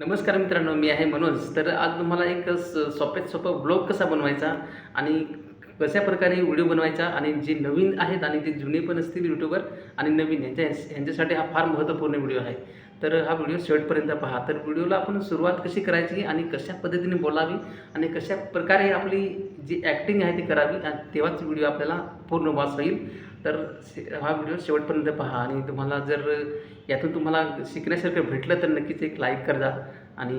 नमस्कार मित्रांनो, मी आहे मनोज. तर आज तुम्हाला एक सोप्यात सोपा ब्लॉग कसा बनवायचा आणि कशा प्रकारे व्हिडिओ बनवायचा आणि जे नवीन आहेत आणि ते जुने पण असतील यूट्यूबर आणि नवीन यांच्यासाठी हा फार महत्त्वपूर्ण व्हिडिओ आहे. तर हा व्हिडिओ शेवटपर्यंत पहा. तर व्हिडिओला आपण सुरुवात कशी करायची आणि कशा पद्धतीने बोलावी आणि कशा प्रकारे आपली जी ॲक्टिंग आहे ती करावी आणि तेव्हाच व्हिडिओ आपल्याला पूर्ण वास होईल. तर हा व्हिडिओ शेवटपर्यंत पहा आणि तुम्हाला जर यातून तुम्हाला शिकण्यासारखं भेटलं तर नक्कीच एक लाईक करा आणि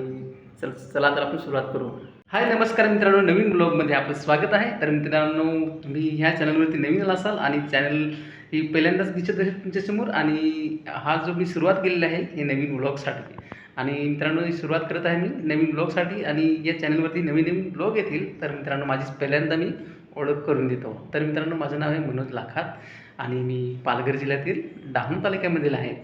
चला तर आपण सुरुवात करू. हाय नमस्कार मित्रांनो, नवीन ब्लॉगमध्ये आपलं स्वागत आहे. तर मित्रांनो, तुम्ही ह्या चॅनलवरती नवीन असाल आणि चॅनल ही पहिल्यांदाच दिसत आहे तुमच्यासमोर आणि हा जो मी सुरुवात केलेली आहे हे नवीन ब्लॉगसाठी आणि मित्रांनो ही सुरुवात करत आहे मी नवीन ब्लॉगसाठी आणि या चॅनलवरती नवीन नवीन ब्लॉग येतील. तर मित्रांनो माझी पहिल्यांदा मी ओळख करून देतो. तर मित्रांनो माझं नाव आहे मनोज लाखात आणि मी पालघर जिल्ह्यातील डहाणू तालुक्यामधील आहे.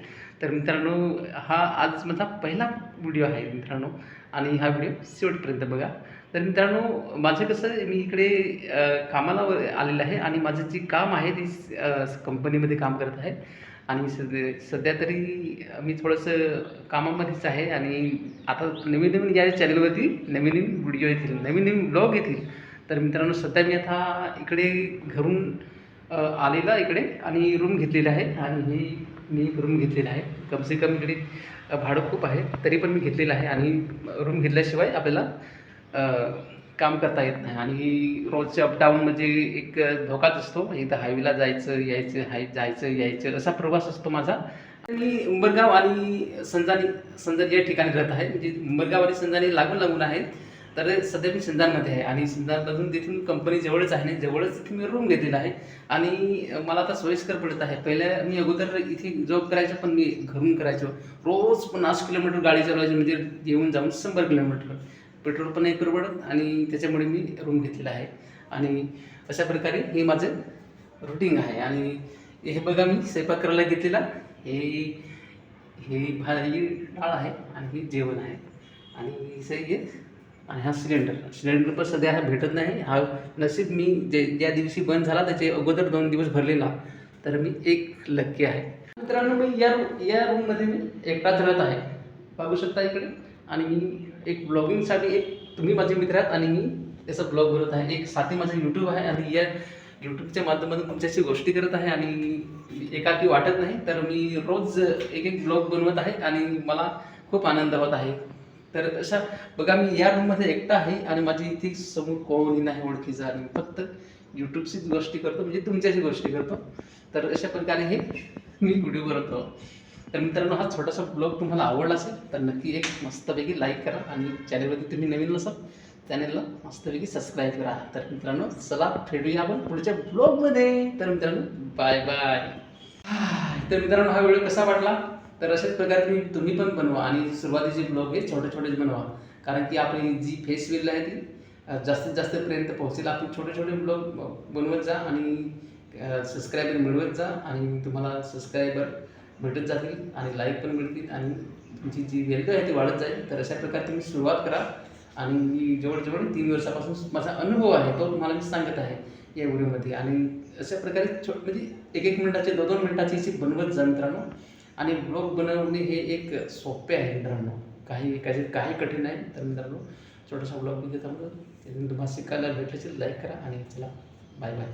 तर मित्रांनो हा आज माझा पहिला व्हिडिओ आहे मित्रांनो आणि हा व्हिडिओ शेवटपर्यंत बघा. तर मित्रांनो माझं कसं मी इकडे कामाला आलेलं आहे आणि माझं जे काम आहे ते कंपनीमध्ये काम करत आहे आणि सध्या तरी मी थोडंसं कामामध्येच आहे आणि आता नवीन नवीन या चॅनलवरती नवीन नवीन व्हिडिओ येतील, नवीन नवीन ब्लॉग येतील. तर मित्रांनो सध्या मी आता इकडे घरून आलेला इकडे आणि रूम घेतलेली आहे आणि मी एक रूम घेतलेला आहे. कम से कम इकडे भाडं खूप आहे तरी पण मी घेतलेलं आहे आणि रूम घेतल्याशिवाय आपल्याला काम करता येत नाही आणि रोजचे अपडाऊन म्हणजे एक धोकाच असतो. इथं हायवेला जायचं यायचं जायचं यायचं असा प्रवास असतो माझा. मी उंबरगाव आणि संजानी या ठिकाणी राहत आहे. म्हणजे उंबरगाव आणि संजानी लागून आहेत. तर सध्या मी संजानमध्ये आहे आणि संजानमधून तिथून कंपनी जवळच आहे ना, जवळच तिथे मी रूम घेतलेला आहे आणि मला आता सोयीस्कर पडत आहे. पहिल्या मी अगोदर इथे जॉब करायचो पण मी घरून करायचो. रोज 50 किलोमीटर गाडी चालवायची म्हणजे येऊन जाऊन 100 किलोमीटर. पेट्रोल पण नाही परवडत आणि त्याच्यामुळे मी रूम घेतलेला आहे आणि अशा प्रकारे हे माझं रुटीन आहे. आणि हे बघा मी स्वयंपाक करायला घेतलेला हे हे ही डाळ आहे आणि हे जेवण आहे आणि हे आणि हा सिलेंडर पण सध्या हा भेटत नाही. हा नशीब मी ज्या दिवशी बंद झाला त्याचे अगोदर 2 दिवस भरलेला. तर मी एक लक्की आहे. मित्रांनो मी या रूममध्ये मी एकटाच राहत आहे, बघू शकता इकडे. आणि मी एक ब्लॉगिंगसाठी तुम्ही माझे मित्र आहात आणि मी त्याचा ब्लॉग बनवत आहे. एक साथी माझं यूट्यूब आहे आणि या यूट्यूबच्या माध्यमातून तुमच्याशी गोष्टी करत आहे आणि एकाकी वाटत नाही. तर मी रोज एक ब्लॉग बनवत आहे आणि मला खूप आनंद होत आहे. तर अशा बघा मी या रूममध्ये एकटा आहे आणि माझी इथे समोर कोणी नाही ओळखीचं आणि फक्त यूट्यूबचीच गोष्टी करतो, म्हणजे तुमच्याशी गोष्टी करतो. तर अशा प्रकारे हे मी व्हिडिओ बनवतो. तर मित्रांनो हा छोटासा ब्लॉग तुम्हाला आवडला असेल तर नक्की एक मस्तपैकी लाईक करा आणि चॅनलवरती तुम्ही नवीन नसाल चॅनलला मस्तपैकी सबस्क्राईब करा. तर मित्रांनो चला भेटूया आपण पुढच्या ब्लॉगमध्ये. तर मित्रांनो बाय बाय. तर मित्रांनो हा व्हिडिओ कसा वाटला तर अशाच प्रकारे तुम्ही पण बनवा आणि सुरुवातीचे ब्लॉग हे छोटे छोटेच बनवा, कारण की आपली जी फेस व्हॅल्यू आहे ती जास्तीत जास्तपर्यंत पोहोचेल. आपण छोटे छोटे ब्लॉग बनवत जा आणि सबस्क्रायबर मिळवत जा आणि तुम्हाला सबस्क्रायबर भेटत जातील आणि लाईक पण मिळतील आणि तुमची जी व्हॅल्यू आहे ती वाढत जाईल. तर अशा प्रकारे तुम्ही सुरुवात करा आणि मी जवळजवळ 3 वर्षापासून माझा अनुभव आहे तो तुम्हाला मी सांगत आहे या व्हिडिओमध्ये. आणि अशा प्रकारे म्हणजे 1-1 मिनिटाचे 2-2 मिनिटाची अशी बनवत जा मित्रांनो. आणि ब्लॉग बनवणे हे एक सोपे आहे मित्रांनो, काही कठीण आहे. तर मित्रांनो छोटासा ब्लॉग मी देत आहोत, तुम्हाला शिकायला भेटायचे लाईक करा आणि चला बाय बाय.